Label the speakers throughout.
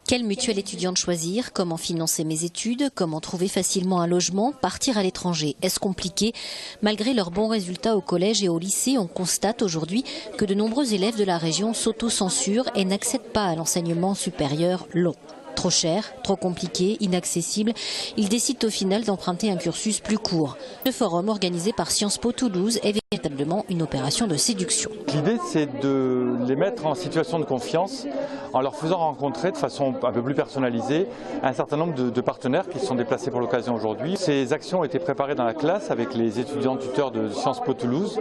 Speaker 1: Quelle mutuelle étudiante choisir? Comment financer mes études? Comment trouver facilement un logement? Partir à l'étranger, est-ce compliqué? Malgré leurs bons résultats au collège et au lycée, on constate aujourd'hui que de nombreux élèves de la région s'auto-censurent et n'accèdent pas à l'enseignement supérieur long. Trop cher, trop compliqué, inaccessible, ils décident au final d'emprunter un cursus plus court. Le forum organisé par Sciences Po Toulouse est véritablement une opération de séduction.
Speaker 2: L'idée, c'est de les mettre en situation de confiance en leur faisant rencontrer de façon un peu plus personnalisée un certain nombre de partenaires qui se sont déplacés pour l'occasion aujourd'hui. Ces actions ont été préparées dans la classe avec les étudiants tuteurs de Sciences Po Toulouse.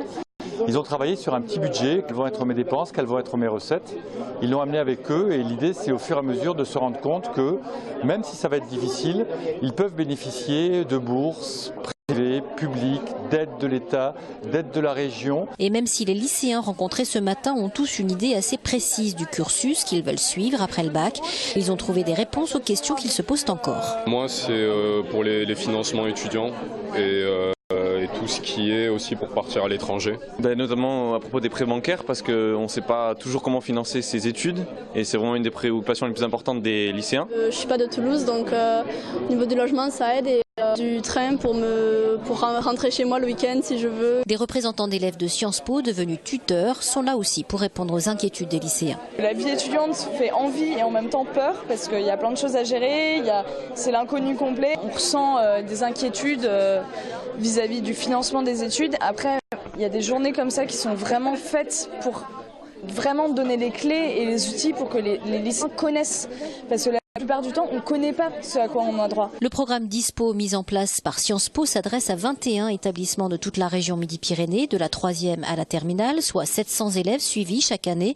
Speaker 2: Ils ont travaillé sur un petit budget, quelles vont être mes dépenses, quelles vont être mes recettes. Ils l'ont amené avec eux et l'idée c'est au fur et à mesure de se rendre compte que même si ça va être difficile, ils peuvent bénéficier de bourses privées, publiques, d'aides de l'État, d'aides de la région.
Speaker 1: Et même si les lycéens rencontrés ce matin ont tous une idée assez précise du cursus qu'ils veulent suivre après le bac, ils ont trouvé des réponses aux questions qu'ils se posent encore.
Speaker 3: Moi c'est pour les financements étudiants et tout ce qui est aussi pour partir à l'étranger.
Speaker 4: Notamment à propos des prêts bancaires parce qu'on ne sait pas toujours comment financer ses études et c'est vraiment une des préoccupations les plus importantes des lycéens.
Speaker 5: Je ne suis pas de Toulouse donc au niveau du logement ça aide et du train pour rentrer chez moi le week-end si je veux.
Speaker 1: Des représentants d'élèves de Sciences Po devenus tuteurs sont là aussi pour répondre aux inquiétudes des lycéens.
Speaker 6: La vie étudiante fait envie et en même temps peur parce qu'il y a plein de choses à gérer, c'est l'inconnu complet. On ressent des inquiétudes vis-à-vis du financement des études. Après, il y a des journées comme ça qui sont vraiment faites pour vraiment donner les clés et les outils pour que les lycéens connaissent. Parce que la plupart du temps, on ne connaît pas ce à quoi on a droit.
Speaker 1: Le programme Dispo mis en place par Sciences Po s'adresse à 21 établissements de toute la région Midi-Pyrénées, de la 3e à la terminale, soit 700 élèves suivis chaque année.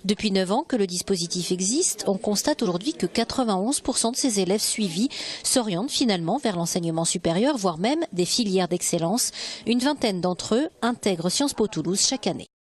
Speaker 1: Depuis 9 ans que le dispositif existe, on constate aujourd'hui que 91% de ces élèves suivis s'orientent finalement vers l'enseignement supérieur, voire même des filières d'excellence. Une vingtaine d'entre eux intègrent Sciences Po Toulouse chaque année.